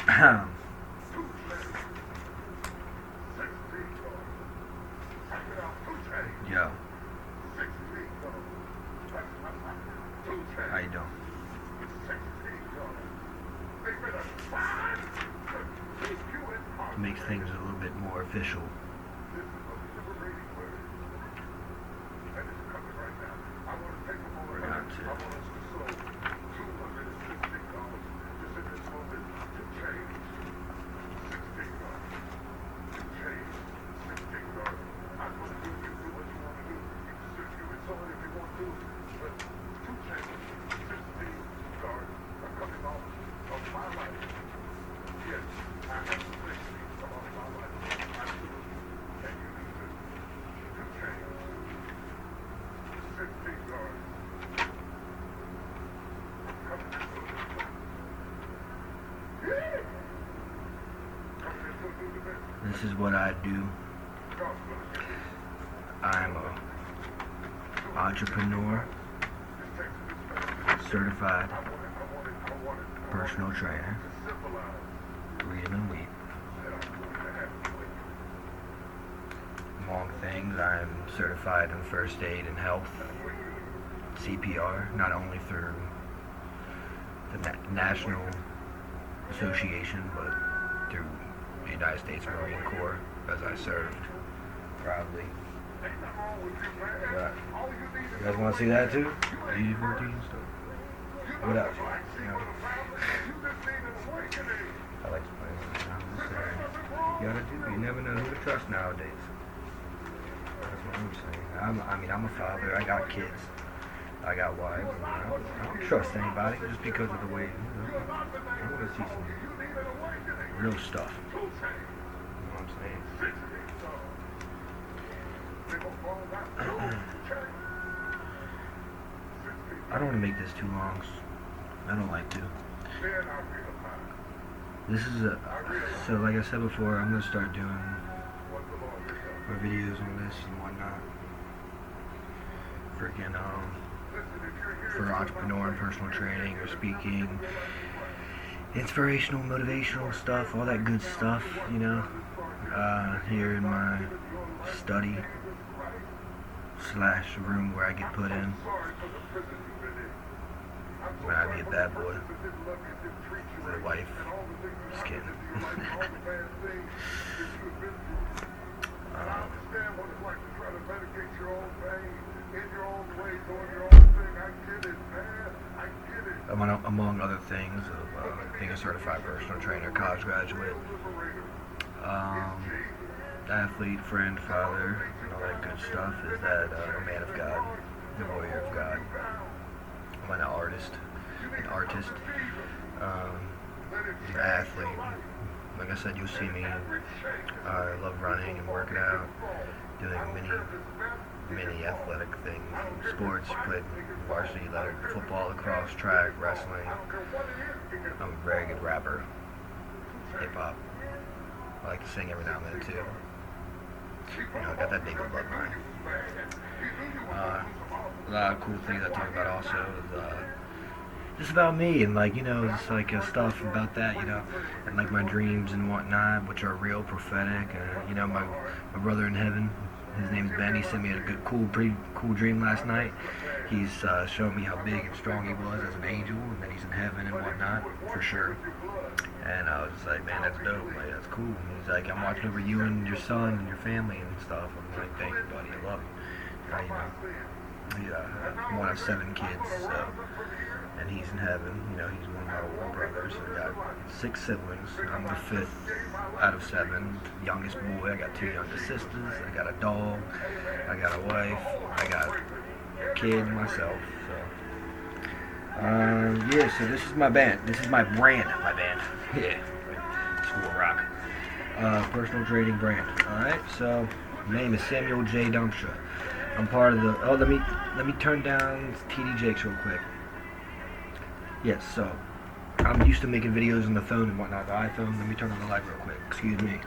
Yo. How you doing? Makes things a little bit more official. We're going to. This is what I do. I'm a entrepreneur, certified personal trainer, read and weep. Among things, I'm certified in first aid and health, CPR, not only through the National Association, but through the United States Marine Corps, as I served proudly. But you guys want to see that too? DD-14 stuff. What else? You know, I like to play with it. You gotta do. You never know who to trust nowadays. That's what I'm saying. I'm a father. I got kids. I got wives. I don't trust anybody just because of the way. I want to see some real stuff. You know what I'm saying? I don't want to make this too long. I don't like to. This is so like I said before, I'm going to start doing more videos on this and whatnot. Freaking, for entrepreneur and personal training or speaking. Inspirational, motivational stuff, all that good stuff, you know, here in my study / room where I get put in when I be a bad boy with a wife. Just kidding. Among other things, being a certified personal trainer, college graduate, athlete, friend, father, and all that good stuff, is that a man of God, a warrior of God. I'm an artist, an athlete. Like I said, you'll see me. I love running and working out, doing many athletic things, sports. Played varsity football, lacrosse, track, wrestling. I'm a very good rapper, hip hop. I like to sing every now and then too. You know, I got that big old bloodline. A lot of cool things I talk about also is just about me and like, you know, just like stuff about that, you know, and like my dreams and whatnot, which are real prophetic. You know, my brother in heaven, his name's Ben. He sent me a pretty cool dream last night. He's showing me how big and strong he was as an angel, and that he's in heaven and whatnot, for sure. And I was just like, man, that's dope. Like, that's cool. And he's like, I'm watching over you and your son and your family and stuff. I'm like, thank you, buddy. I love you. You know, I'm one of 7 kids, so, and he's in heaven. You know, he's one of my older brothers. I got 6 siblings. I'm the 5th out of 7, youngest boy. I got 2 younger sisters. I got a dog. I got a wife. I got a kid myself. So, yeah. So this is my band. This is my brand. My band. Yeah. School Rock. Personal training brand. All right. So, my name is Samuel J. Dumsha. I'm part of the. Oh, let me turn down TD Jakes real quick. Yes. So, I'm used to making videos on the phone and whatnot, the iPhone. Let me turn on the light real quick. Excuse me.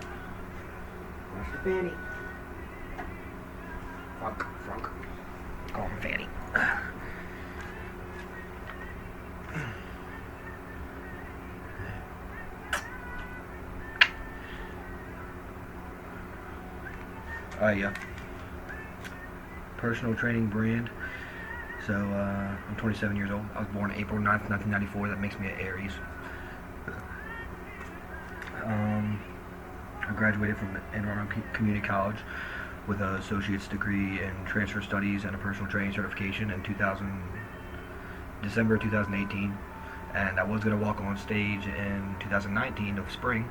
Where's the Fanny? Frank. Call him Fanny. Yeah. Personal training brand. So I'm 27 years old. I was born April 9th, 1994. That makes me an Aries. I graduated from Anne Arundel Community College with an associate's degree in transfer studies and a personal training certification in December 2018. And I was going to walk on stage in 2019 of spring,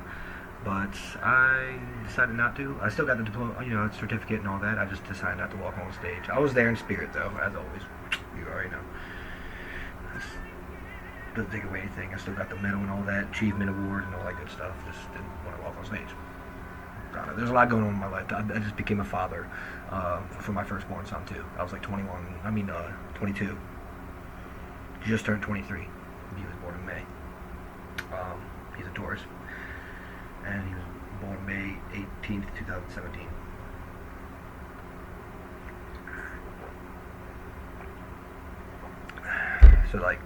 but I decided not to. I still got the diploma, certificate and all that. I just decided not to walk on stage. I was there in spirit, though, as always. You already know. Doesn't take away anything. I still got the medal and all that, achievement award and all that good stuff. Just didn't want to walk on stage. There's a lot going on in my life. I just became a father for my firstborn son too. I was like 22. Just turned 23. He was born in May. He's a Taurus, and he was born May 18th, 2017. So like,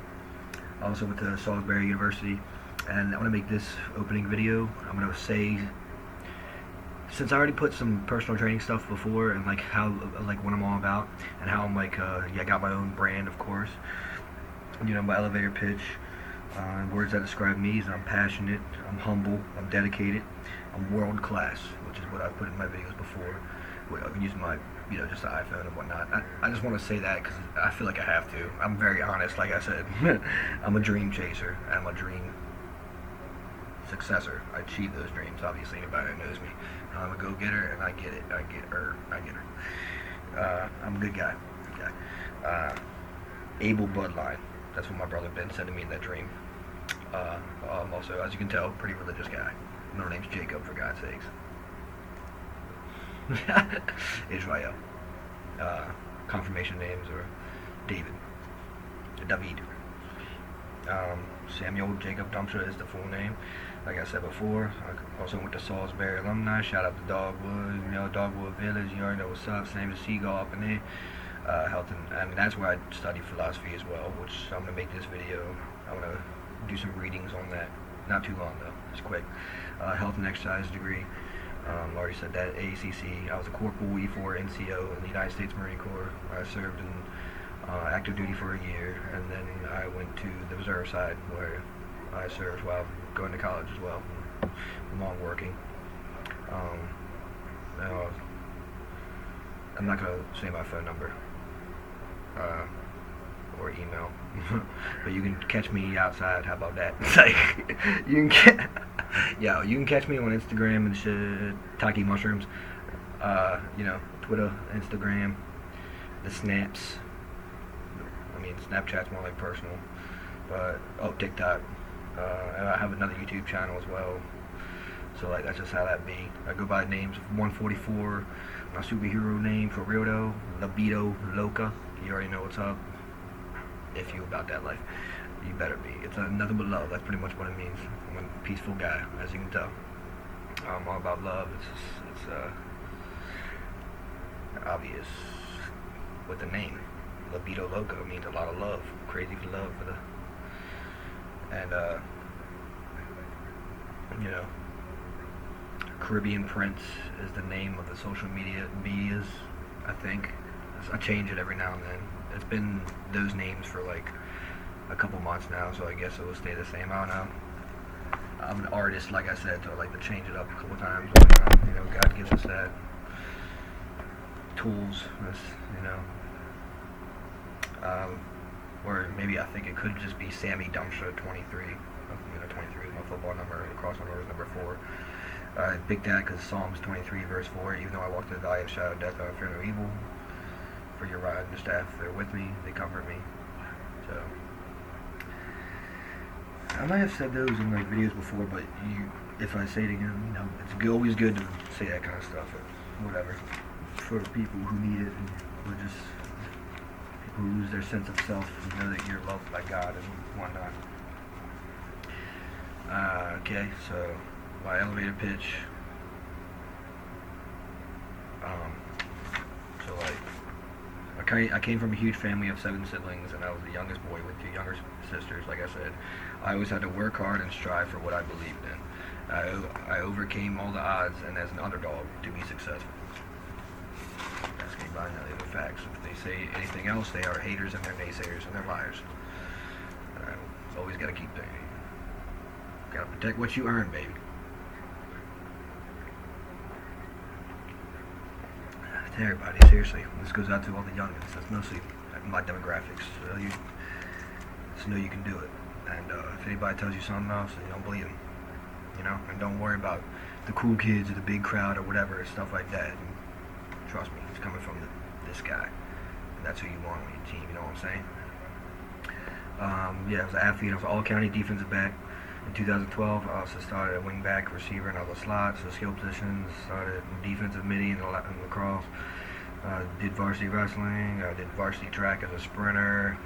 I also went to Salisbury University, and I want to make this opening video. I'm going to say, since I already put some personal training stuff before, and like how, like what I'm all about, and how I'm like, I got my own brand, of course. My elevator pitch, words that describe me is I'm passionate, I'm humble, I'm dedicated, I'm world class, which is what I've put in my videos before. I've been using my, just the iPhone and whatnot. I just want to say that because I feel like I have to. I'm very honest, like I said. I'm a dream chaser. I'm a dream successor. I achieve those dreams. Obviously, anybody that knows me, I'm a go-getter, and I get it. I get her. I'm a good guy. Able bloodline. That's what my brother Ben said to me in that dream. I'm also, as you can tell, pretty religious guy. My name's Jacob, for God's sakes. Israel. Confirmation names are David. Samuel Jacob Dumsha is the full name. Like I said before, I also went to Salisbury alumni. Shout out to Dogwood, Dogwood Village. You already know what's up. Same as Seagull up in there. Health and that's where I studied philosophy as well, which I'm gonna make this video. I'm gonna do some readings on that. Not too long though, just quick. Health and exercise degree. Already said that. ACC. I was a corporal E4 NCO in the United States Marine Corps. I served in active duty for a year, and then I went to the reserve side where I served while going to college as well, long working. I'm not gonna say my phone number or email, but you can catch me outside. How about that? Like, you can catch me on Instagram and shit, Taki Mushrooms. Twitter, Instagram, the snaps. Snapchat's more like personal, but TikTok. And I have another YouTube channel as well. So like that's just how that be. I go by names of 144. My superhero name for real though, Libido Loca. You already know what's up. If you about that life, you better be. It's nothing but love. That's pretty much what it means. I'm a peaceful guy, as you can tell. I'm all about love. It's obvious with the name. Libido Loca means a lot of love. Crazy for love for the Caribbean Prince is the name of the social medias, I think. I change it every now and then. It's been those names for like a couple months now, so I guess it will stay the same. I don't know. I'm an artist, like I said, so I like to change it up a couple times. God gives us that tools. Or maybe I think it could just be Sammy Dumsha 23. 23 is my football number. Across my number is number 4. I picked that because Psalms 23 verse 4. Even though I walk through the valley of shadow of death, I fear no evil. For your rod and your staff, they're with me. They comfort me. So I might have said those in my videos before, but if I say it again, it's always good to say that kind of stuff. Or whatever, for people who need it, or just people who lose their sense of self and know that you're loved by God and whatnot. Okay, so my elevator pitch. I came from a huge family of 7 siblings, and I was the youngest boy with 2 younger sisters. Like I said, I always had to work hard and strive for what I believed in. I overcame all the odds, and as an underdog, to be successful. by the facts. If they say anything else, they are haters and they're naysayers and they're liars. Always got to keep thinking. Got to protect what you earn, baby. To everybody, seriously. This goes out to all the youngins. That's mostly my demographics. So you just know you can do it. And if anybody tells you something else, then don't believe them. You know? And don't worry about the cool kids or the big crowd or whatever, stuff like that. And trust me, it's coming from this guy. And that's who you want on your team, you know what I'm saying? Yeah, I was an athlete. I was an all-county defensive back. In 2012, I also started at wing back, receiver, and other slots, so skill positions. Started in defensive midi and lacrosse. Did varsity wrestling. Did varsity track as a sprinter,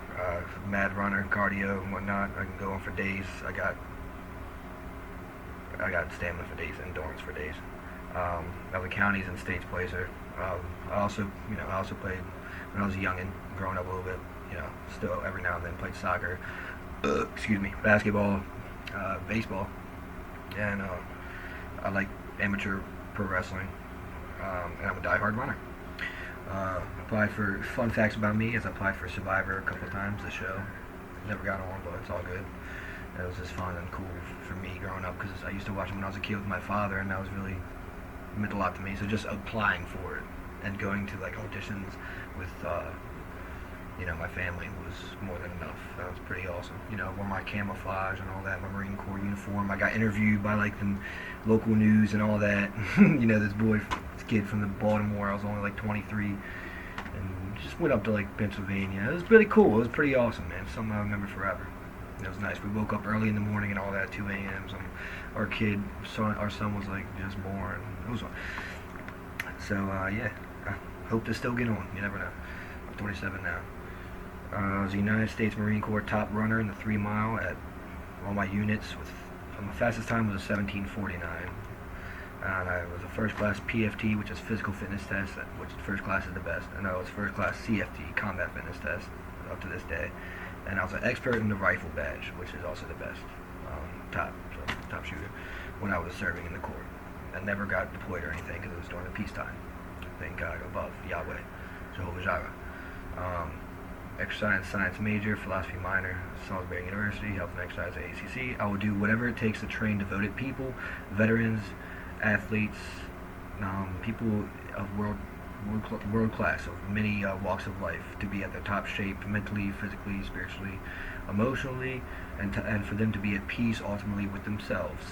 mad runner, cardio, and whatnot. I can go on for days. I got stamina for days, endurance for days. I was a counties and states placer. I also played when I was a youngin', growing up a little bit. You know, still every now and then played soccer. Basketball. Baseball, and I like amateur pro wrestling, and I'm a diehard runner. Applied for, fun facts about me is I applied for Survivor a couple of times, the show. Never got on, but it's all good. It was just fun and cool for me growing up, because I used to watch it when I was a kid with my father, and that was really meant a lot to me. So just applying for it and going to like auditions with my family was more than enough. That was pretty awesome. You know, wore my camouflage and all that, my Marine Corps uniform. I got interviewed by like the local news and all that. This kid from the Baltimore, I was only like 23, and just went up to like Pennsylvania. It was pretty cool. It was pretty awesome, man. Something I remember forever. It was nice. We woke up early in the morning and all that, 2 a.m. Our son was like just born. It was fun. So yeah, I hope to still get on. You never know. I'm 27 now. I was a United States Marine Corps top runner in the 3 mile at all my units. My fastest time was a 17:49, and I was a first class PFT, which is physical fitness test, which first class is the best, and I was first class CFT, combat fitness test, up to this day. And I was an expert in the rifle badge, which is also the best, top shooter, when I was serving in the Corps. I never got deployed or anything because it was during the peacetime. Thank God above, Yahweh, Jehovah Jireh. Exercise science major, philosophy minor, Salisbury University, health and exercise at ACC. I will do whatever it takes to train devoted people, veterans, athletes, people of world class, of many walks of life, to be at their top shape, mentally, physically, spiritually, emotionally, and for them to be at peace ultimately with themselves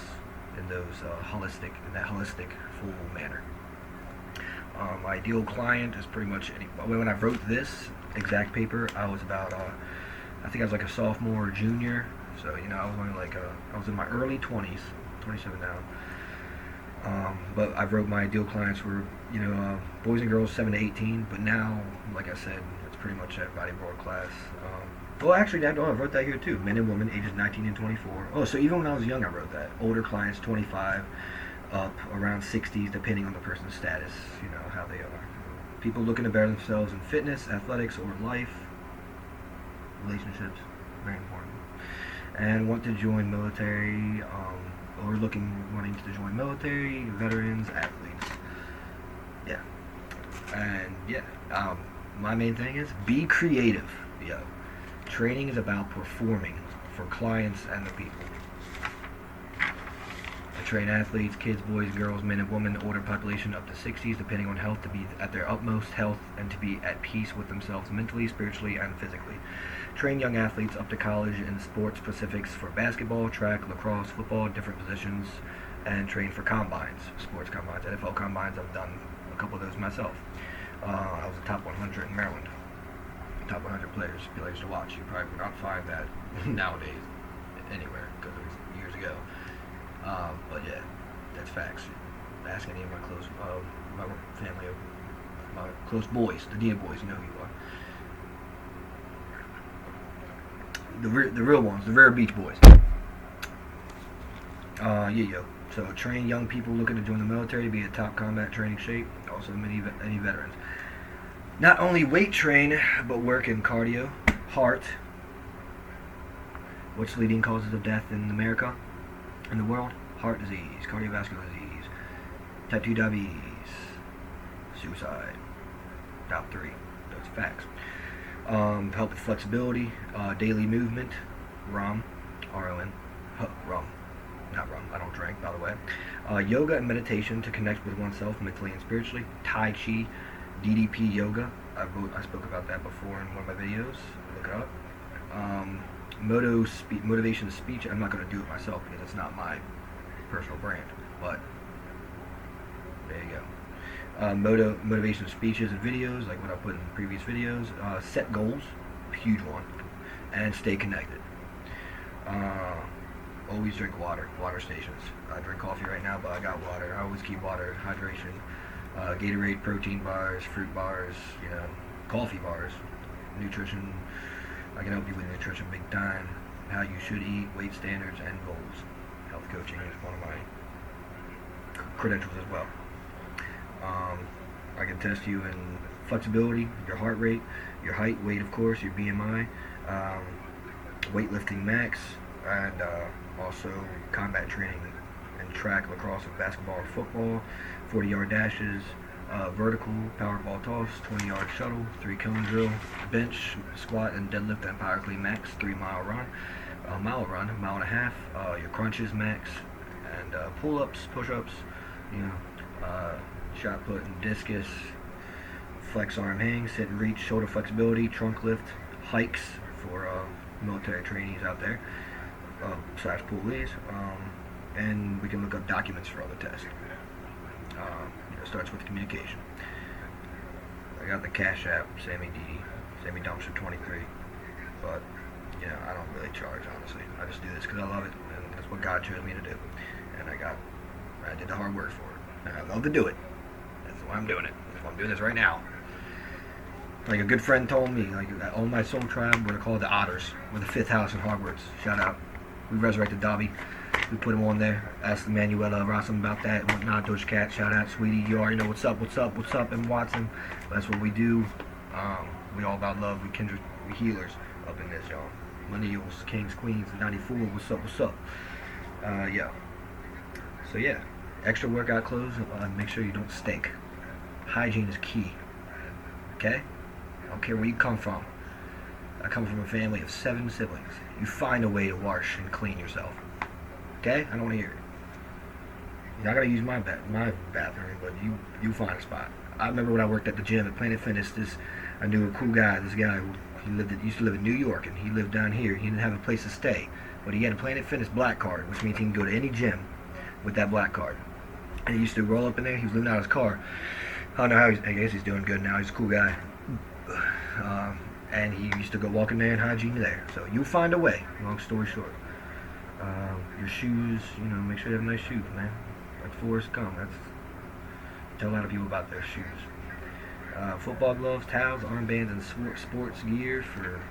in that holistic, full manner. My ideal client is pretty much when I wrote this exact paper, I was about I think I was like a sophomore or junior, so I was only like I was in my early 20s, 27 now. But I wrote my ideal clients were boys and girls 7 to 18, but now, like I said, it's pretty much everybody world class. Well, actually, I wrote that here too. Men and women ages 19 and 24. Oh, so even when I was young, I wrote that. Older clients 25 up, around 60s, depending on the person's status, how they are. People looking to better themselves in fitness, athletics, or life, relationships, very important. And want to join military, or wanting to join military, veterans, athletes. Yeah. And yeah, my main thing is be creative. Yo, training is about performing for clients and the people. I train athletes, kids, boys, girls, men and women, older population up to 60s, depending on health, to be at their utmost health and to be at peace with themselves mentally, spiritually, and physically. Train young athletes up to college in sports specifics for basketball, track, lacrosse, football, different positions, and train for combines, sports combines, NFL combines. I've done a couple of those myself. I was a top 100 in Maryland. Top 100 players to watch. You probably would not find that nowadays anywhere because it was years ago. But yeah, that's facts. Ask any of my my family, my close boys, the Dia boys, you know who you are. The real ones, the rare beach boys. So train young people looking to join the military to be in top combat training shape. Also any veterans. Not only weight train, but work in cardio, heart. What's leading causes of death in America, in the world? Heart disease, cardiovascular disease, type 2 diabetes, suicide. Top 3. That's facts. Help with flexibility, daily movement, ROM, RON, ROM, not rum, I don't drink, by the way. Yoga and meditation to connect with oneself mentally and spiritually. Tai Chi, DDP Yoga. I spoke about that before in one of my videos. Look it up. Motivation speech. I'm not going to do it myself because it's not my personal brand, but there you go. Motivation speeches and videos, like what I put in previous videos. Set goals, huge one, and stay connected. Always drink water stations. I drink coffee right now, but I got water. I always keep water, hydration. Gatorade, protein bars, fruit bars, coffee bars, nutrition. I can help you with nutrition big time, how you should eat, weight standards, and goals. Health coaching is one of my credentials as well. I can test you in flexibility, your heart rate, your height, weight, of course, your BMI, weightlifting max, and also combat training and track, lacrosse, and basketball and football, 40-yard dashes, vertical, power ball toss, 20-yard shuttle, 3-cone drill, bench, squat, and deadlift and power clean max, 3-mile run, a mile and a half, your crunches max, and pull-ups, push-ups, shot put and discus, flex arm hang, sit and reach, shoulder flexibility, trunk lift, hikes for military trainees out there, / police, and we can look up documents for all the tests. It starts with communication. I got the Cash App, Sammy Dumsha 23, but I don't really charge, honestly. I just do this because I love it, and that's what God chose me to do, and I did the hard work for it, and I love to do it. That's why I'm doing it. That's why I'm doing this right now. Like a good friend told me, like all my soul tribe, we're called the Otters. We're the 5th house in Hogwarts. Shout out. We resurrected Dobby. We put him on there. Asked Manuela Rossum about that and whatnot. Doja Cat, shout out, sweetie. You already know what's up, and Watson. That's what we do. We all about love. We kindred, we healers up in this, y'all. Millennials, kings, queens, 94. What's up? Yeah. So yeah, extra workout clothes. Make sure you don't stink. Hygiene is key. Okay? I don't care where you come from. I come from a family of 7 siblings. You find a way to wash and clean yourself. Okay? I don't want to hear it. You're not gonna use my bathroom, but you find a spot. I remember when I worked at the gym at Planet Fitness. I knew a cool guy. This guy who used to live in New York, and he lived down here. He didn't have a place to stay, but he had a Planet Fitness black card, which means he can go to any gym with that black card. And he used to roll up in there. He was living out of his car. I don't know how. I guess he's doing good now. He's a cool guy. And he used to go walk in there and hygiene there. So you find a way. Long story short. Your shoes, make sure you have nice shoes, man. Like Forrest Gump. Tell a lot of people about their shoes. Football gloves, towels, armbands, and sports gear for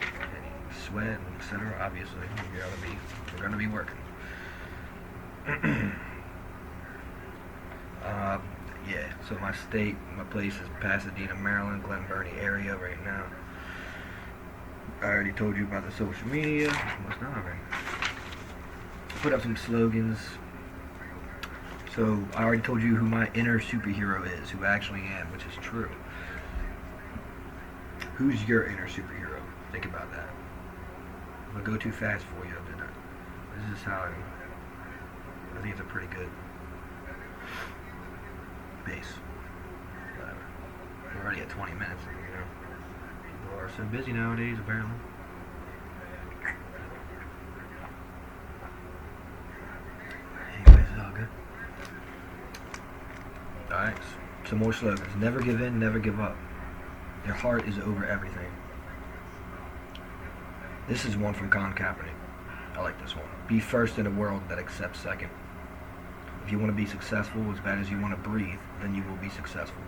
any sweat, etc. Obviously, you're gonna be working. Yeah. So my place is Pasadena, Maryland, Glen Burnie area right now. I already told you about the social media. What's not already? Put up some slogans. So I already told you who my inner superhero is, who I actually am, which is true. Who's your inner superhero? Think about that. I'm gonna go too fast for you, didn't I? This is how I think it's a pretty good base. Whatever. We're already at 20 minutes, People are so busy nowadays, apparently. Anyways, it's all good. Alright, some more slogans. Never give in, never give up. Your heart is over everything. This is one from Colin Kaepernick. I like this one. Be first in a world that accepts second. If you want to be successful as bad as you want to breathe, then you will be successful.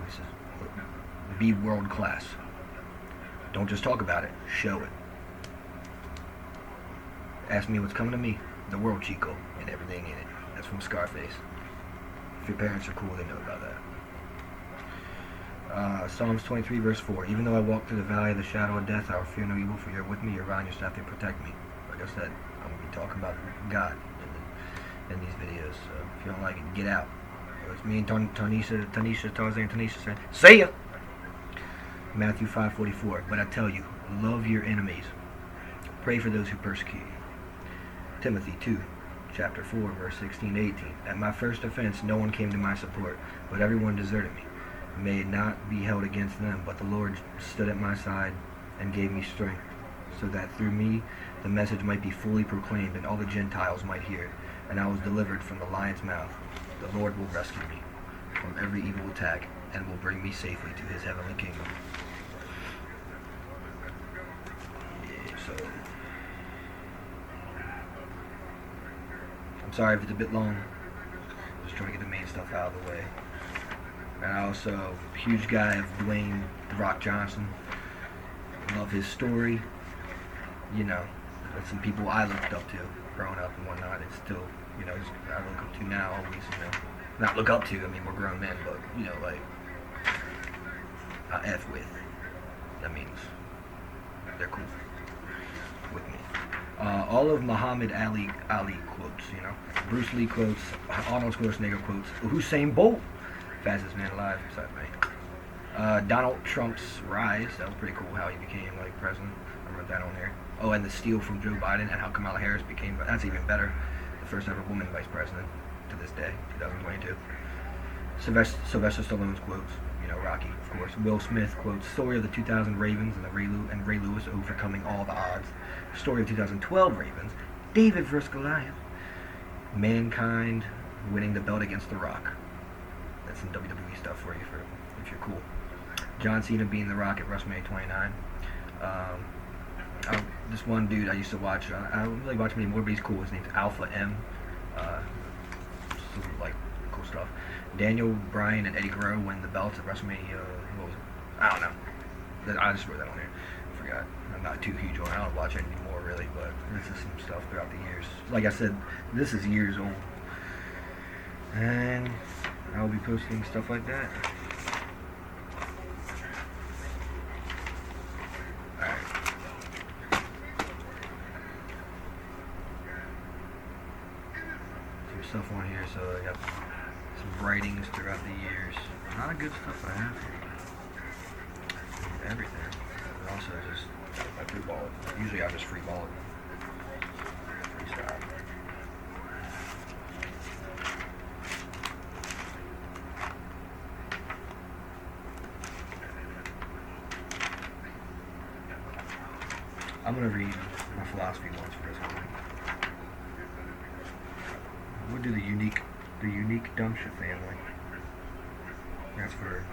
This is, be world class. Don't just talk about it, show it. Ask me what's coming to me. The world, Chico, and everything in it. That's from Scarface. If your parents are cool, they know about that. Psalms 23 verse 4. Even though I walk through the valley of the shadow of death, I will fear no evil, for you're with me, your rod and your staff, they protect me. Like I said, I'm going to be talking about God in these videos, so if you don't like it, get out. It's me and Tanisha said, "See ya." Matthew 5:44. But I tell you, love your enemies. Pray for those who persecute you. Timothy 2, chapter 4, verse 16 to 18. At my first offense, no one came to my support, but everyone deserted me. May it not be held against them, but the Lord stood at my side and gave me strength, so that through me the message might be fully proclaimed and all the Gentiles might hear it. And I was delivered from the lion's mouth. The Lord will rescue me from every evil attack and will bring me safely to his heavenly kingdom. Yeah, so I'm sorry if it's a bit long. Just trying to get the main stuff out of the way. And I also, huge guy of Dwayne "The Rock" Johnson. Love his story. You know, that's some people I looked up to growing up and whatnot. It's still, you know, I look up to now always, you know. Not look up to, I mean, we're grown men, but, you know, like, I F with. That means they're cool with me. All of Muhammad Ali quotes, you know. Bruce Lee quotes, Arnold Schwarzenegger quotes, Usain Bolt, fastest man alive, besides me. Donald Trump's rise, that was pretty cool how he became, like, president. I wrote that on there. Oh, and the steal from Joe Biden and how Kamala Harris became, that's even better, the first ever woman vice president to this day, 2022. Sylvester Stallone's quotes, you know, Rocky, of course. Will Smith quotes, story of the 2000 Ravens and Ray Lewis overcoming all the odds. Story of 2012 Ravens, David vs. Goliath. Mankind winning the belt against The Rock. That's some WWE stuff for you if you're cool. John Cena being The Rock at WrestleMania 29. This one dude I used to watch, I don't really watch him anymore, but he's cool. His name's Alpha M. Some, like, cool stuff. Daniel Bryan and Eddie Guerrero win the belts at WrestleMania. What was it? I don't know. I just wrote that on here. I forgot. I'm not too huge on it. I don't watch it anymore, really, but this is some stuff throughout the years. Like I said, this is years old. And I'll be posting stuff like that. Stuff on here, so I got some writings throughout the years. A lot of good stuff I have here. Everything. And also just I free ball it. Usually I just free ball it. Freestyle. I'm gonna read my philosophy ones for this one. We'll do the unique Dumsha Family. That's for,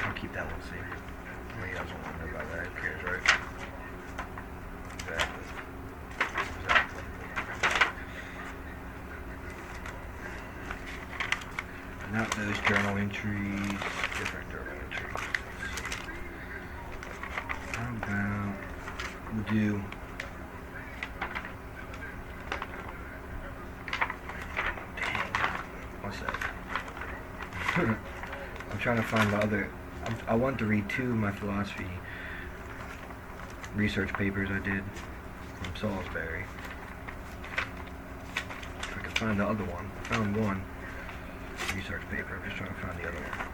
I'll keep that one safe. Well, you guys don't want to know about that. Who cares, right? Exactly. Not those journal entries, different journal entries. How about, we'll do, I'm trying to find my other. I want to read 2 of my philosophy research papers I did from Salisbury. If I can find the other one. I found one research paper. I'm just trying to find the other one.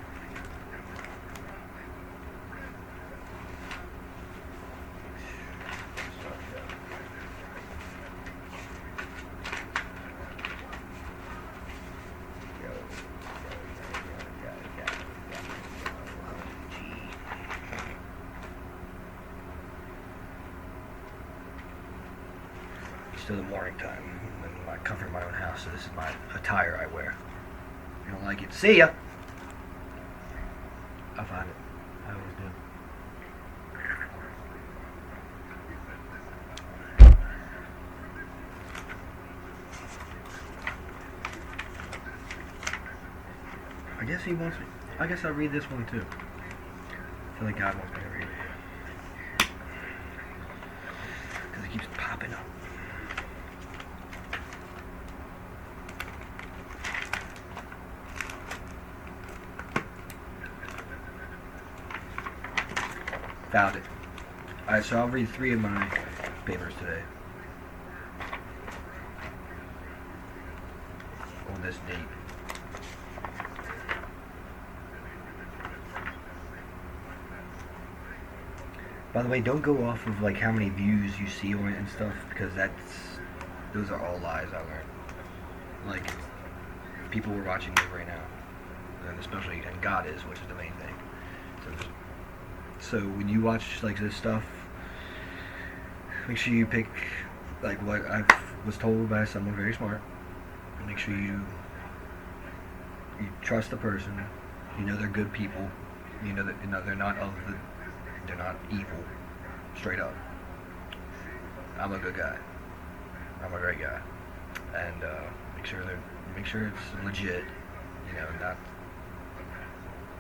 To the morning time, and I comfort my own house, so this is my attire I wear. If you don't like it, see ya! I'll find it. I always do. I guess he wants me. I guess I'll read this one too. I feel like God wants me to read it. Because it keeps popping up. Found it. Alright, so I'll read 3 of my papers today. On this date. By the way, don't go off of like how many views you see on it and stuff, because those are all lies. I learned. Like, people were watching me right now, and especially, and God is, which is the main thing. So when you watch like this stuff, make sure you pick like what I was told by someone very smart. And make sure you trust the person. You know they're good people. You know that they're not they're not evil. Straight up. I'm a good guy. I'm a great guy. And make sure it's legit. You know, not.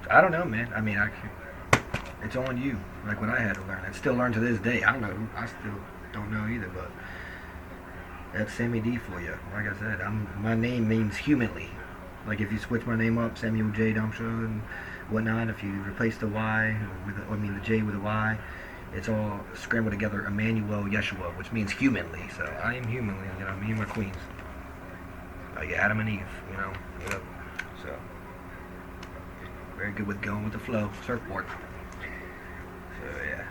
I don't know, man. I mean, it's on you. Like what I had to learn, and still learn to this day. I don't know. I still don't know either, but that's Sammy D for you. Like I said, my name means humanly. Like if you switch my name up, Samuel J. Dumsha and whatnot, if you replace the Y the J with a Y, it's all scrambled together, Emmanuel Yeshua, which means humanly. So I am humanly, you know, me and my queens. Like Adam and Eve, you know, yep. So very good with going with the flow, surfboard. So yeah,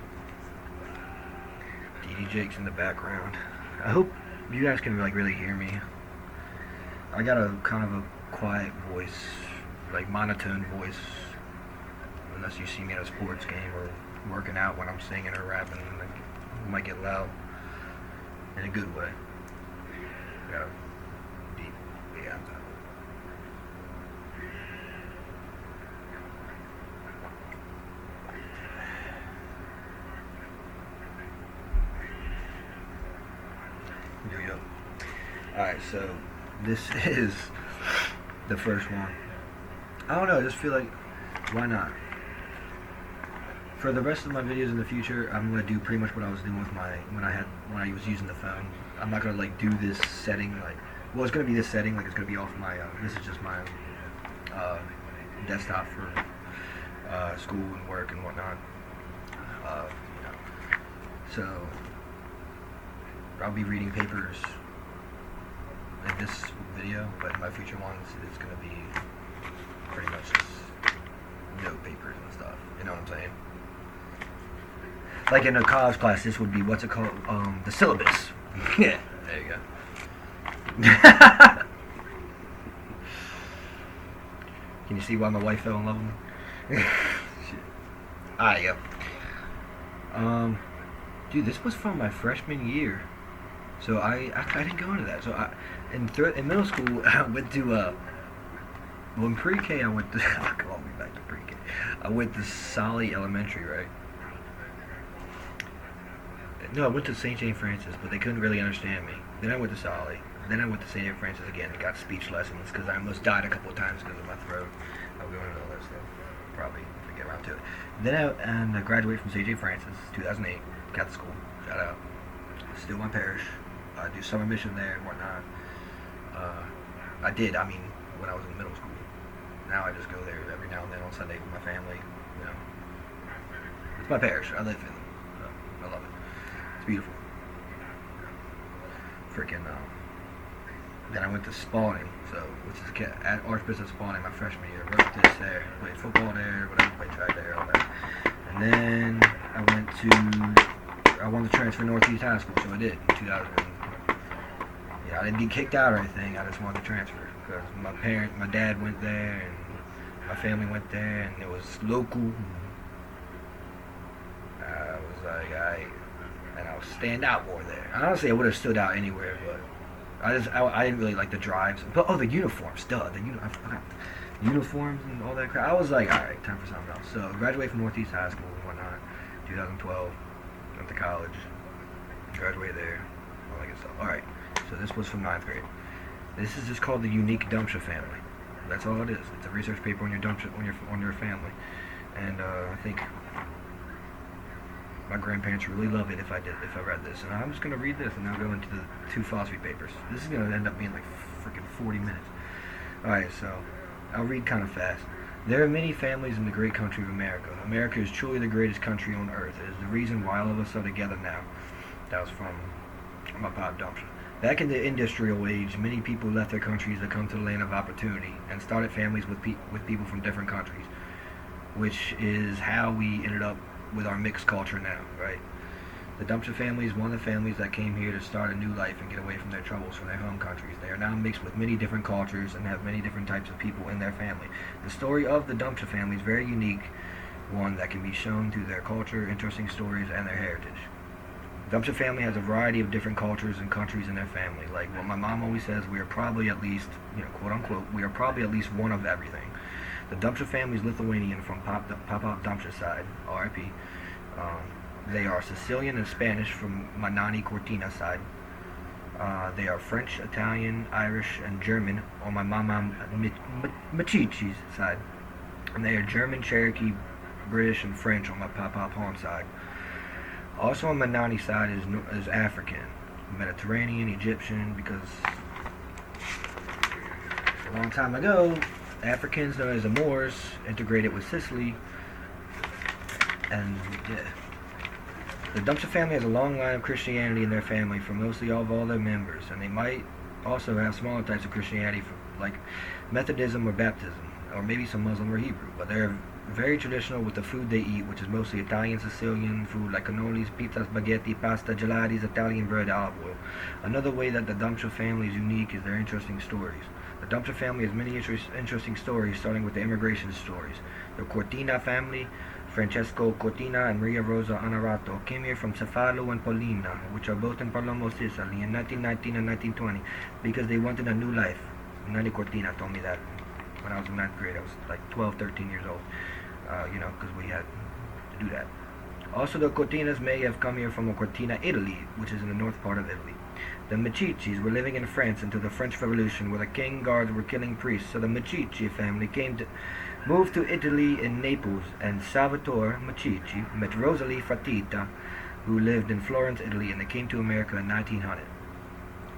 DD Jake's in the background. I hope you guys can like really hear me. I got a kind of a quiet voice, like monotone voice, unless you see me at a sports game or working out when I'm singing or rapping. Like, it might get loud in a good way. Got a deep, yeah. Yo. Alright, so this is the first one. I don't know, I just feel like, why not? For the rest of my videos in the future, I'm gonna do pretty much what I was doing with when I was using the phone. I'm not gonna like do this setting like, well, it's gonna be this setting, like it's gonna be off my this is just my desktop for school and work and whatnot. You know. So I'll be reading papers in this video, but in my future ones, it's gonna be pretty much just note papers and stuff. You know what I'm saying? Like in a college class, this would be, what's it called? The syllabus. Yeah, there you go. Can you see why my wife fell in love with me? Shit. Alright, yo. Dude, this was from my freshman year. So I didn't go into that. So in middle school, I went to, well, in pre-K, I went to, call me back to pre-K. I went to Solly Elementary, right? No, I went to St. Jane Francis, but they couldn't really understand me. Then I went to Solly. Then I went to St. Jane Francis again and got speech lessons because I almost died a couple of times because of my throat. I'll go into all that stuff, probably, if I get around to it. Then I graduated from St. Jane Francis, 2008, Catholic school, shout out. Still my parish. I do summer mission there and whatnot. I did, I mean, when I was in middle school. Now I just go there every now and then on Sunday with my family, you know. It's my parish, I live in it. I love it. It's beautiful. Freaking, then I went to Spalding, so, which is at Archbishop Spalding my freshman year. Wrote this there, played football there, whatever, played track there, all that. And then I wanted to transfer to Northeast High School, so I did in 2000. Yeah, I didn't get kicked out or anything. I just wanted to transfer because my dad went there, and my family went there, and it was local. I was like, and I was stand out more there. Honestly, I would have stood out anywhere, but I didn't really like the drives. But the uniforms, duh. I forgot uniforms and all that crap. I was like, all right, time for something else. So I graduated from Northeast High School and whatnot, 2012. Went to college, graduated there, all that good stuff. All right. So this was from 9th grade. This is just called the Unique Dumsha Family. That's all it is. It's a research paper on your on your family, and I think my grandparents would really love it if I read this. And I'm just gonna read this, and I'll go into the 2 philosophy papers. This is gonna end up being like freaking 40 minutes. All right, so I'll read kind of fast. There are many families in the great country of America. America is truly the greatest country on earth. It is the reason why all of us are together now. That was from my pop Dumsha. Back in the industrial age, many people left their countries to come to the land of opportunity and started families with people from different countries, which is how we ended up with our mixed culture now, right? The Dumsha family is one of the families that came here to start a new life and get away from their troubles from their home countries. They are now mixed with many different cultures and have many different types of people in their family. The story of the Dumsha family is very unique, one that can be shown through their culture, interesting stories, and their heritage. The Dumsha family has a variety of different cultures and countries in their family. Like what my mom always says, we are probably at least, quote unquote, we are probably at least one of everything. The Dumsha family is Lithuanian from Papa Dumsha's side, R.I.P. They are Sicilian and Spanish from my Nani Cortina side. They are French, Italian, Irish, and German on my Mama Machichi's side. And they are German, Cherokee, British, and French on my Papa Palm side. Also on my Nani side is African, Mediterranean, Egyptian, because a long time ago, Africans known as the Moors integrated with Sicily, and yeah. The Dumsha family has a long line of Christianity in their family for mostly all their members, and they might also have smaller types of Christianity like Methodism or baptism, or maybe some Muslim or Hebrew, but they're very traditional with the food they eat, which is mostly Italian, Sicilian food like cannolis, pizzas, spaghetti, pasta, gelatis, Italian bread, olive oil. Another way that the Dumsha family is unique is their interesting stories. The Dumsha family has many interesting stories, starting with the immigration stories. The Cortina family, Francesco Cortina and Maria Rosa Anarato, came here from Cefalo and Polina, which are both in Palermo, Sicily, in 1919 and 1920, because they wanted a new life. Nani Cortina told me that when I was in 9th grade. I was like 12, 13 years old, because we had to do that. Also, the Cortinas may have come here from Cortina, Italy, which is in the north part of Italy. The Medicis were living in France until the French Revolution, where the king guards were killing priests, so the Medici family moved to Italy in Naples, and Salvatore Medici met Rosalie Fatita, who lived in Florence, Italy, and they came to America in 1900.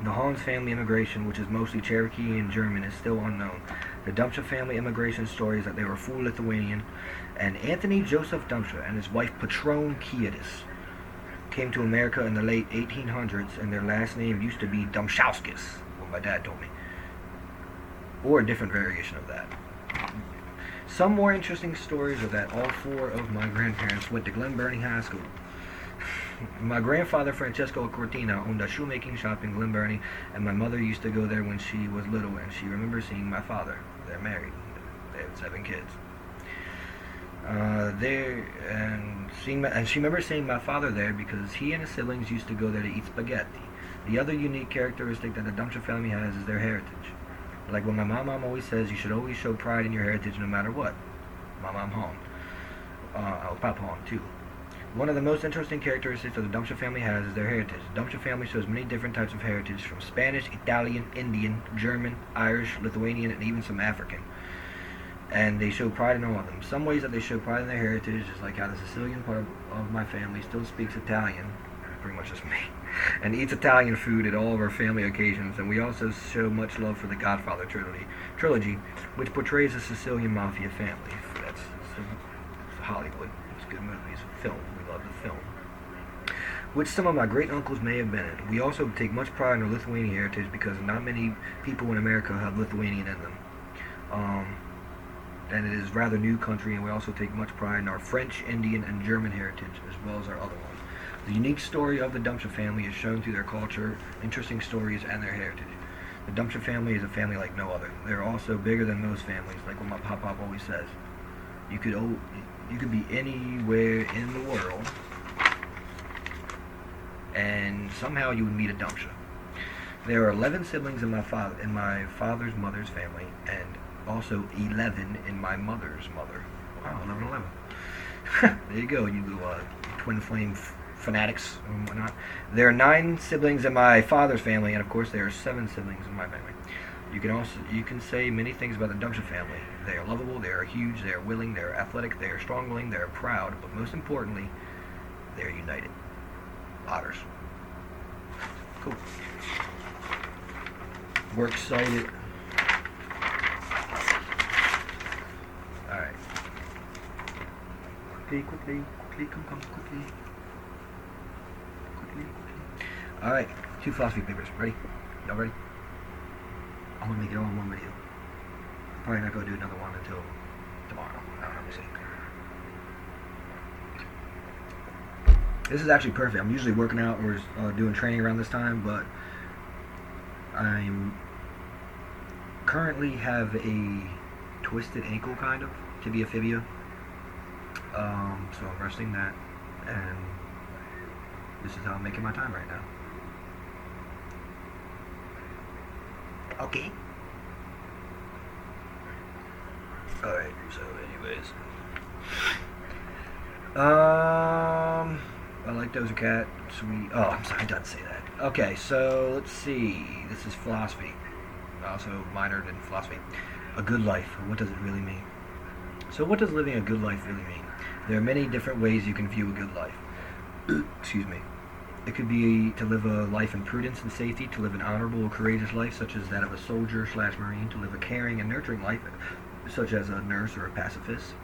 The Hans family immigration, which is mostly Cherokee and German, is still unknown. The Dumsha family immigration story is that they were full Lithuanian, and Anthony Joseph Dumsha and his wife Patron Hiatus came to America in the late 1800s, and their last name used to be Dumshauskis, what my dad told me, or a different variation of that. Some more interesting stories are that all four of my grandparents went to Glen Burnie High School. My grandfather, Francesco Cortina, owned a shoemaking shop in Glen Burnie, and my mother used to go there when she was little, and she remembers seeing my father. They're married. They have 7 kids. She remembers seeing my father there because he and his siblings used to go there to eat spaghetti. The other unique characteristic that the Dumsha family has is their heritage. Like what my mom always says, you should always show pride in your heritage no matter what. My mom home. Papa home too. One of the most interesting characteristics that the Dumsha family has is their heritage. The Dumsha family shows many different types of heritage, from Spanish, Italian, Indian, German, Irish, Lithuanian, and even some African. And they show pride in all of them. Some ways that they show pride in their heritage is like how the Sicilian part of my family still speaks Italian, pretty much just me, and eats Italian food at all of our family occasions. And we also show much love for the Godfather trilogy, which portrays a Sicilian mafia family. That's Hollywood. It's good movies, film. We love the film. Which some of my great uncles may have been in. We also take much pride in our Lithuanian heritage because not many people in America have Lithuanian in them. And it is rather new country, and we also take much pride in our French, Indian, and German heritage, as well as our other ones. The unique story of the Dumsha family is shown through their culture, interesting stories, and their heritage. The Dumsha family is a family like no other. They're also bigger than most families, like what my pop always says. You could be anywhere in the world, and somehow you would meet a Dumsha. There are 11 siblings in my father's mother's family, and also 11 in my mother's mother. Wow, 11. There you go, you little twin flame fanatics and whatnot. There are 9 siblings in my father's family, and of course there are 7 siblings in my family. You can say many things about the Dumsha family. They are lovable, they are huge, they are willing, they are athletic, they are strong-willing, they are proud, but most importantly, they are united. Otters. Cool. We're excited. Alright. Quickly, come quickly. Alright, 2 philosophy papers. Ready? Y'all ready? I'm gonna make it all in one video. Probably not gonna do another one until tomorrow. I don't know, we'll see. This is actually perfect. I'm usually working out or doing training around this time, but I'm currently have a twisted ankle, kind of, tibia fibia. So I'm resting that, and this is how I'm making my time right now. Okay. Alright, so anyways. I like Doja Cat, sweet. Oh, I'm sorry, I didn't say that. Okay, so let's see. This is philosophy. I also minored in philosophy. A good life. What does it really mean? So what does living a good life really mean? There are many different ways you can view a good life. Excuse me. It could be to live a life in prudence and safety, to live an honorable or courageous life, such as that of a soldier/marine, to live a caring and nurturing life, such as a nurse or a pacifist,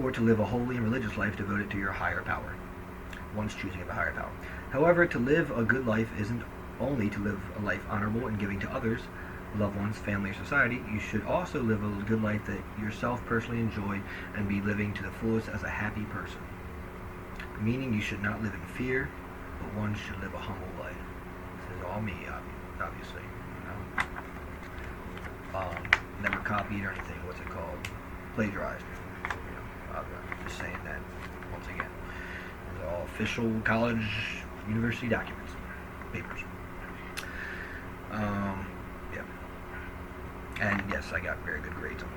or to live a holy and religious life devoted to your higher power. One's choosing of a higher power. However, to live a good life isn't only to live a life honorable and giving to others, loved ones, family, or society. You should also live a good life that yourself personally enjoy and be living to the fullest as a happy person. Meaning you should not live in fear, but one should live a humble life. This is all me, obviously. Never copied or anything. What's it called? Plagiarized. I'm just saying that once again. These are all official college, university documents, papers. Yeah. And yes, I got very good grades on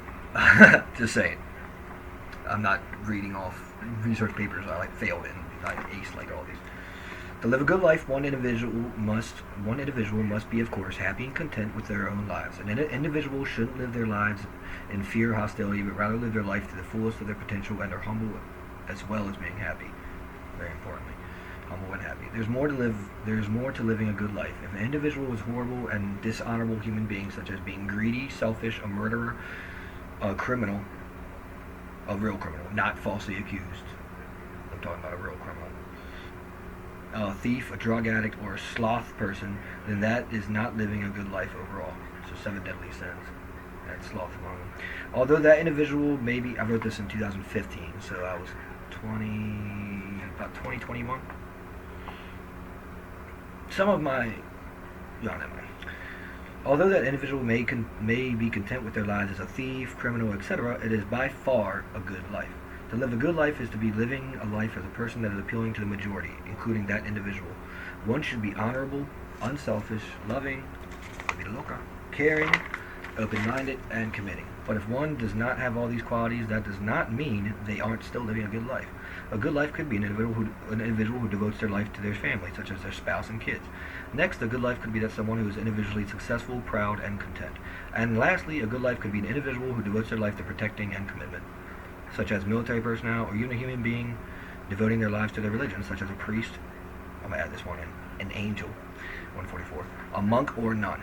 them. Just saying. I'm not reading off research papers I failed in. I aced all these. To live a good life, one individual must be, of course, happy and content with their own lives. An individual shouldn't live their lives in fear or hostility, but rather live their life to the fullest of their potential and are humble as well as being happy. Very importantly, humble and happy. There's more to living a good life. If an individual is horrible and dishonorable human being, such as being greedy, selfish, a murderer, a criminal, a real criminal, not falsely accused. I'm talking about a real criminal. A thief, a drug addict, or a sloth person, then that is not living a good life overall. So 7 deadly sins. That's sloth among them. Although that individual maybe, I wrote this in 2015, so I was about 21. Some of my, never mind. Although that individual may be content with their lives as a thief, criminal, etc., it is by far a good life. To live a good life is to be living a life as a person that is appealing to the majority, including that individual. One should be honorable, unselfish, loving, caring, open-minded, and committing. But if one does not have all these qualities, that does not mean they aren't still living a good life. A good life could be an individual who devotes their life to their family, such as their spouse and kids. Next, a good life could be that someone who is individually successful, proud, and content. And lastly, a good life could be an individual who devotes their life to protecting and commitment, such as military personnel or even a human being devoting their lives to their religion, such as a priest. I'm going to add this one in. An angel. 144. A monk or nun.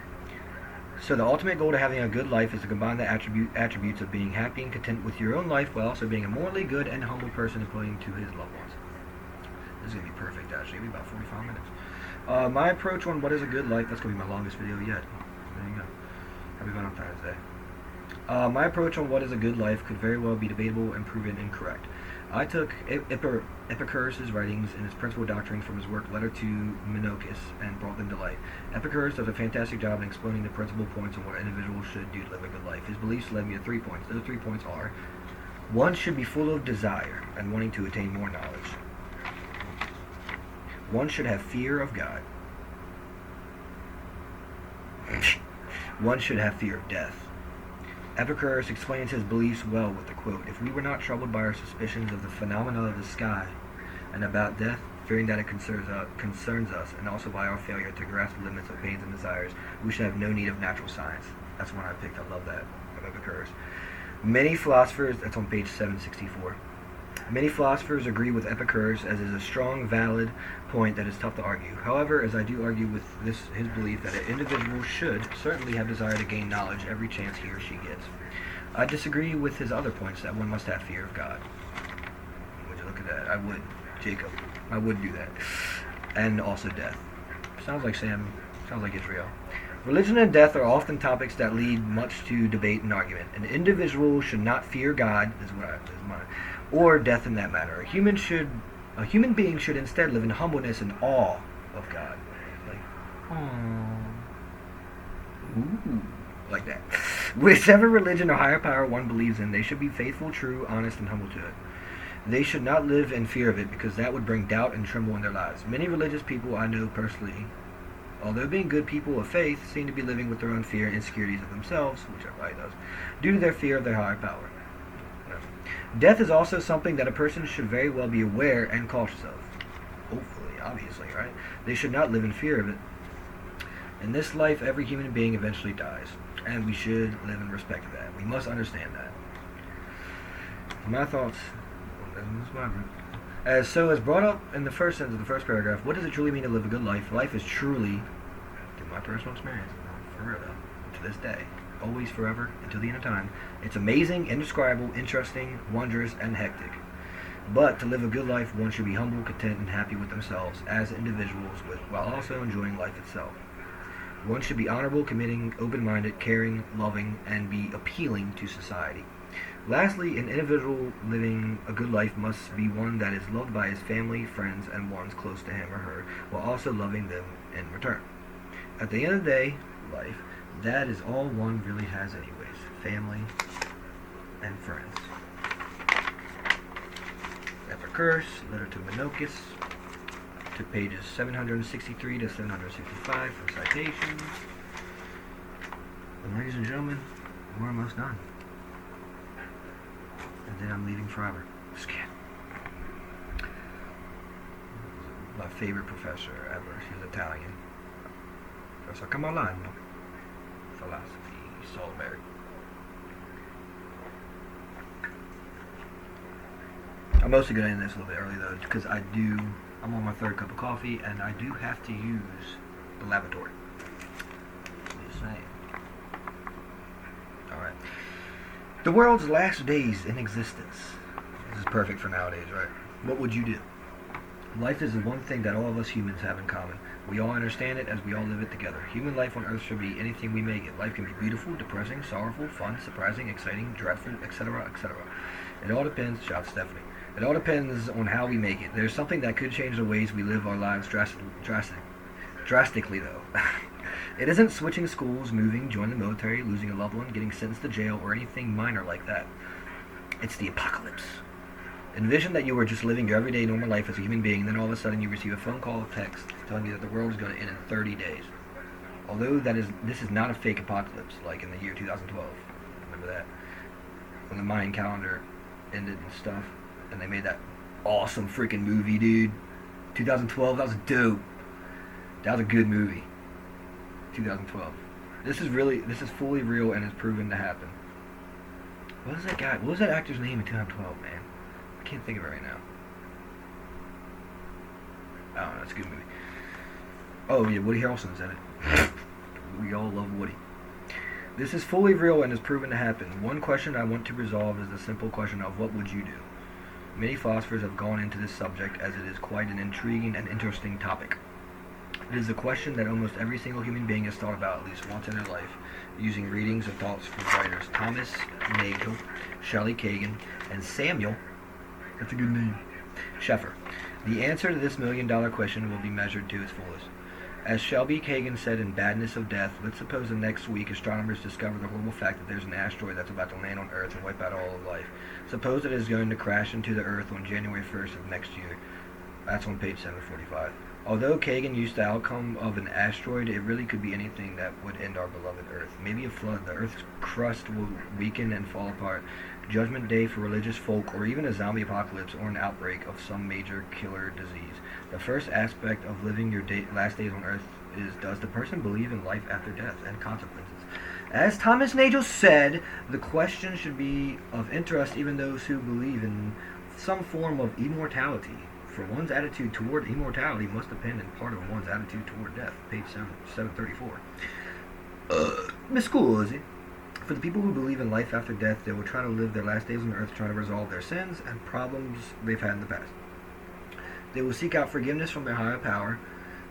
So the ultimate goal to having a good life is to combine the attributes of being happy and content with your own life while also being a morally good and humble person according to his loved ones. This is going to be perfect, actually. It'll be about 45 minutes. My approach on what is a good life, that's going to be my longest video yet. There you go. Happy Valentine's Day. My approach on what is a good life could very well be debatable and proven incorrect. I took Epicurus' writings and his principal doctrines from his work Letter to Menocus and brought them to light. Epicurus does a fantastic job in explaining the principal points on what individuals should do to live a good life. His beliefs led me to 3 points. Those 3 points are: one should be full of desire and wanting to attain more knowledge. One should have fear of God. One should have fear of death. Epicurus explains his beliefs well with the quote, "If we were not troubled by our suspicions of the phenomena of the sky and about death, fearing that it concerns us, and also by our failure to grasp the limits of pains and desires, we should have no need of natural science." That's one I picked. I love that, of Epicurus. Many philosophers, that's on page 764. Many philosophers agree with Epicurus, as is a strong, valid point that is tough to argue. However, as I do argue with his belief that an individual should certainly have desire to gain knowledge every chance he or she gets. I disagree with his other points that one must have fear of God. Would you look at that? I would, Jacob. I would do that. And also death. Sounds like Sam. Sounds like Israel. Religion and death are often topics that lead much to debate and argument. An individual should not fear God, is mine, or death in that matter. A human should A human being should instead live in humbleness and awe of God. Like, ooh, like that. Whichever religion or higher power one believes in, they should be faithful, true, honest, and humble to it. They should not live in fear of it, because that would bring doubt and tremble in their lives. Many religious people I know personally, although being good people of faith, seem to be living with their own fear and insecurities of themselves, which everybody does, due to their fear of their higher power. Death is also something that a person should very well be aware and cautious of. Hopefully, obviously, right? They should not live in fear of it. In this life, every human being eventually dies, and we should live in respect of that. We must understand that. My thoughts, as brought up in the first sentence of the first paragraph, what does it truly mean to live a good life? Life is truly, in my personal experience, for real though, to this day, always, forever, until the end of time, it's amazing, indescribable, interesting, wondrous, and hectic. But to live a good life, one should be humble, content, and happy with themselves as individuals, while also enjoying life itself. One should be honorable, committing, open-minded, caring, loving, and be appealing to society. Lastly, an individual living a good life must be one that is loved by his family, friends, and ones close to him or her, while also loving them in return. At the end of the day, life, that is all one really has anyways. Family and friends. Epicurus, Letter to Minocus, to pages 763 to 765 for citations. And ladies and gentlemen, we're almost done. And then I'm leaving forever. Just kidding. My favorite professor ever. She was Italian. Professor Camalano. Philosophy. Salisbury. I'm mostly going to end this a little bit early though, because I'm on my third cup of coffee, and I do have to use the lavatory. Just saying. Alright. The world's last days in existence. This is perfect for nowadays, right? What would you do? Life is the one thing that all of us humans have in common. We all understand it as we all live it together. Human life on Earth should be anything we make it. Life can be beautiful, depressing, sorrowful, fun, surprising, exciting, dreadful, etc., etc. It all depends, shout Stephanie. It all depends on how we make it. There's something that could change the ways we live our lives drastically though. It isn't switching schools, moving, joining the military, losing a loved one, getting sentenced to jail, or anything minor like that. It's the apocalypse. Envision that you are just living your everyday normal life as a human being, and then all of a sudden you receive a phone call or text telling you that the world is going to end in 30 days. Although this is not a fake apocalypse, like in the year 2012. Remember that? When the Mayan calendar ended and stuff, and they made that awesome freaking movie, dude. 2012, that was dope. That was a good movie. 2012. This is fully real and is proven to happen. What was that actor's name in 2012, man? I can't think of it right now. I don't know, it's a good movie. Oh yeah, Woody Harrelson's in it. We all love Woody. This is fully real and is proven to happen. One question I want to resolve is the simple question of what would you do? Many philosophers have gone into this subject as it is quite an intriguing and interesting topic. It is a question that almost every single human being has thought about at least once in their life, using readings of thoughts from writers Thomas Nagel, Shelley Kagan, and Samuel, that's a good name, Sheffer. The answer to this million-dollar question will be measured to its fullest. As Shelby Kagan said in Badness of Death, let's suppose the next week astronomers discover the horrible fact that there's an asteroid that's about to land on Earth and wipe out all of life. Suppose it is going to crash into the Earth on January 1st of next year. That's on page 745. Although Kagan used the outcome of an asteroid, it really could be anything that would end our beloved Earth. Maybe a flood, the Earth's crust will weaken and fall apart, Judgment Day for religious folk, or even a zombie apocalypse or an outbreak of some major killer disease. The first aspect of living your last days on Earth is, does the person believe in life after death and consequences? As Thomas Nagel said, the question should be of interest even those who believe in some form of immortality. For one's attitude toward immortality must depend in part on one's attitude toward death. Page 734. Miss Cool, is it? For the people who believe in life after death, they will try to live their last days on earth trying to resolve their sins and problems they've had in the past. They will seek out forgiveness from their higher power.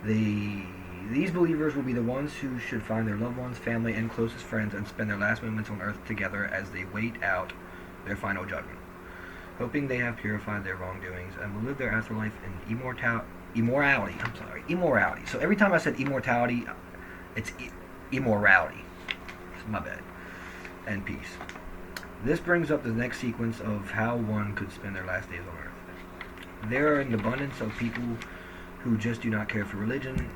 These believers will be the ones who should find their loved ones, family, and closest friends and spend their last moments on earth together as they wait out their final judgment. hoping they have purified their wrongdoings and will live their afterlife in immorality. Immorality. So every time I said immortality, it's immorality. My bad. And peace. This brings up the next sequence of how one could spend their last days on earth. There are an abundance of people who just do not care for religion,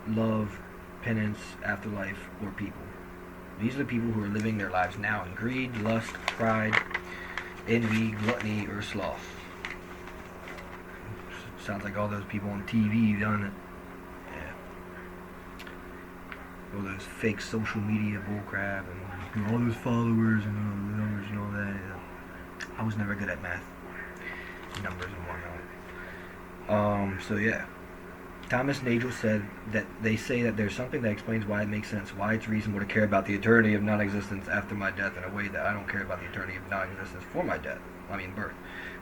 love, penance, afterlife, or people. These are the people who are living their lives now in greed, lust, pride, envy, gluttony, or sloth. Sounds like all those people on TV, doesn't it? Yeah. All those fake social media bullcrap and all those followers and all the numbers and all that. Yeah. I was never good at math, numbers and whatnot. So yeah. Thomas Nagel said that they say that there's something that explains why it makes sense, why it's reasonable to care about the eternity of non-existence after my death in a way that I don't care about the eternity of non-existence for my death. Birth.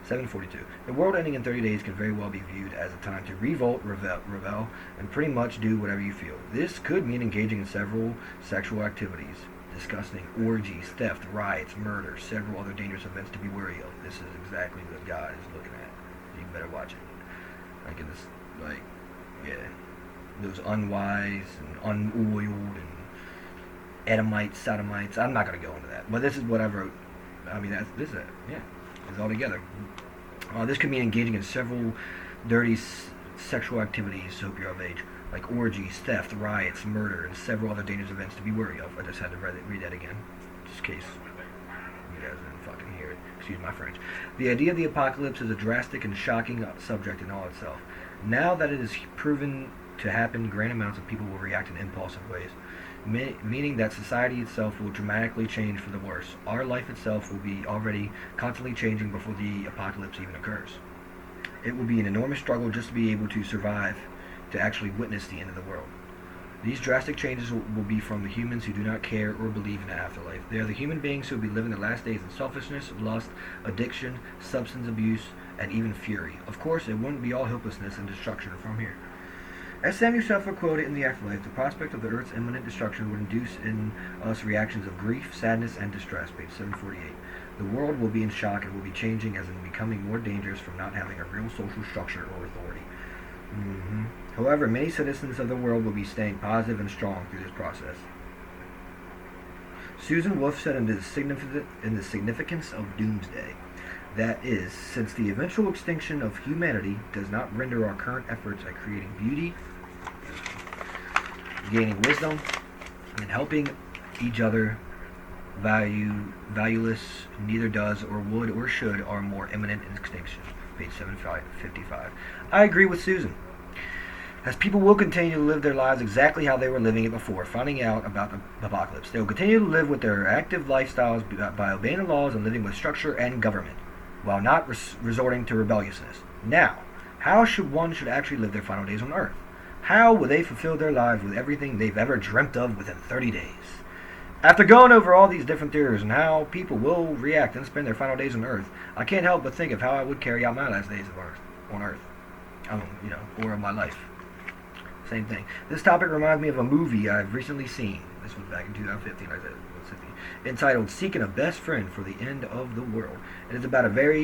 742. The world ending in 30 days can very well be viewed as a time to revolt, rebel, and pretty much do whatever you feel. This could mean engaging in several sexual activities, disgusting orgies, theft, riots, murder, several other dangerous events to be wary of. This is exactly what God is looking at. You better watch it. Like in this, yeah, those unwise and unoiled and Edomites, sodomites. I'm not going to go into that, but this is what I wrote. This is it. Yeah, it's all together. This could mean engaging in several dirty sexual activities, so hope you're of age, like orgies, theft, riots, murder, and several other dangerous events to be wary of. I just had to read that again, just in case you guys didn't fucking hear it. Excuse my French. The idea of the apocalypse is a drastic and shocking subject in all itself. Now that it is proven to happen, great amounts of people will react in impulsive ways, meaning that society itself will dramatically change for the worse. Our life itself will be already constantly changing before the apocalypse even occurs. It will be an enormous struggle just to be able to survive, to actually witness the end of the world. These drastic changes will be from the humans who do not care or believe in the afterlife. They are the human beings who will be living their last days in selfishness, lust, addiction, substance abuse, and even fury. Of course, it wouldn't be all hopelessness and destruction from here. As Samuel Shelfer quoted in The Afterlife, the prospect of the earth's imminent destruction would induce in us reactions of grief, sadness, and distress, page 748. The world will be in shock and will be changing as in becoming more dangerous from not having a real social structure or authority. However, many citizens of the world will be staying positive and strong through this process. Susan Wolf said in the significance of doomsday, that is, since the eventual extinction of humanity does not render our current efforts at creating beauty, gaining wisdom, and helping each other valueless, neither does or would or should our more imminent extinction. Page 755. I agree with Susan. As people will continue to live their lives exactly how they were living it before, finding out about the apocalypse, they will continue to live with their active lifestyles by obeying the laws and living with structure and government, while not resorting to rebelliousness. Now, how should one actually live their final days on earth? How will they fulfill their lives with everything they've ever dreamt of within 30 days? After going over all these different theories and how people will react and spend their final days on earth, I can't help but think of how I would carry out my last days on earth. Or of my life. Same thing. This topic reminds me of a movie I've recently seen. This was back in 2015, I said, entitled "Seeking a Best Friend for the End of the World." It is about a man.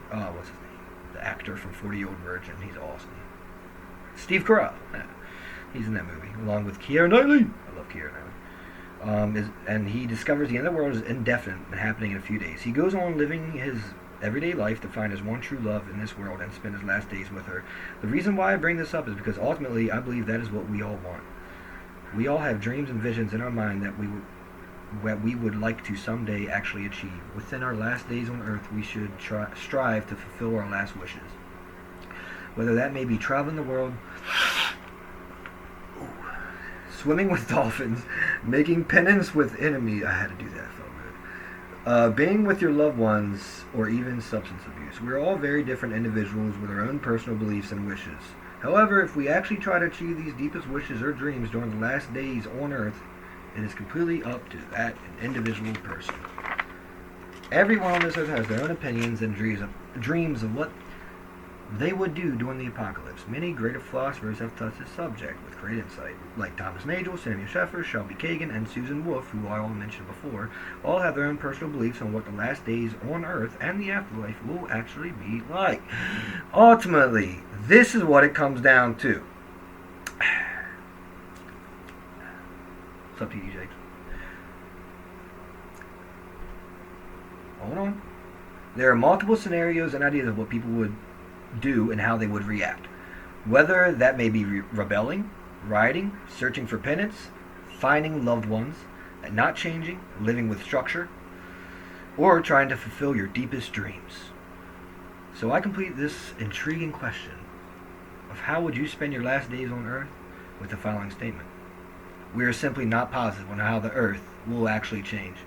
What's his name? The actor from 40-Year-Old Virgin. He's awesome. Steve Carell. Yeah. He's in that movie along with Keira Knightley. I love Keira Knightley. And he discovers the end of the world is indefinite and happening in a few days. He goes on living his everyday life to find his one true love in this world and spend his last days with her. The reason why I bring this up is because ultimately I believe that is what we all want. We all have dreams and visions in our mind that we would like to someday actually achieve. Within our last days on earth, we should strive to fulfill our last wishes. Whether that may be traveling the world, swimming with dolphins, making penance with enemies. I had to do that. Being with your loved ones, or even substance abuse. We're all very different individuals with our own personal beliefs and wishes. However, if we actually try to achieve these deepest wishes or dreams during the last days on earth, it is completely up to that individual person. Everyone on this earth has their own opinions and dreams of what they would do during the apocalypse. Many greater philosophers have touched this subject with great insight, like Thomas Nagel, Samuel Sheffer, Shelby Kagan, and Susan Wolf, who I all mentioned before. All have their own personal beliefs on what the last days on Earth and the afterlife will actually be like. Ultimately, this is what it comes down to. It's up to you, Jake. Hold on. There are multiple scenarios and ideas of what people would do and how they would react. Whether that may be rebelling, rioting, searching for penance, finding loved ones, and not changing, living with structure, or trying to fulfill your deepest dreams. So I complete this intriguing question of how would you spend your last days on Earth with the following statement. We are simply not positive on how the Earth will actually change,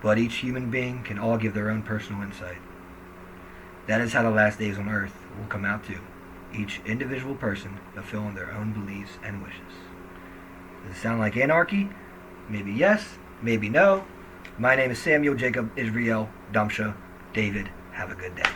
but each human being can all give their own personal insight. That is how the last days on Earth will come out to. Each individual person fulfilling their own beliefs and wishes. Does it sound like anarchy? Maybe yes, maybe no. My name is Samuel Jacob Israel Dumsha David. Have a good day.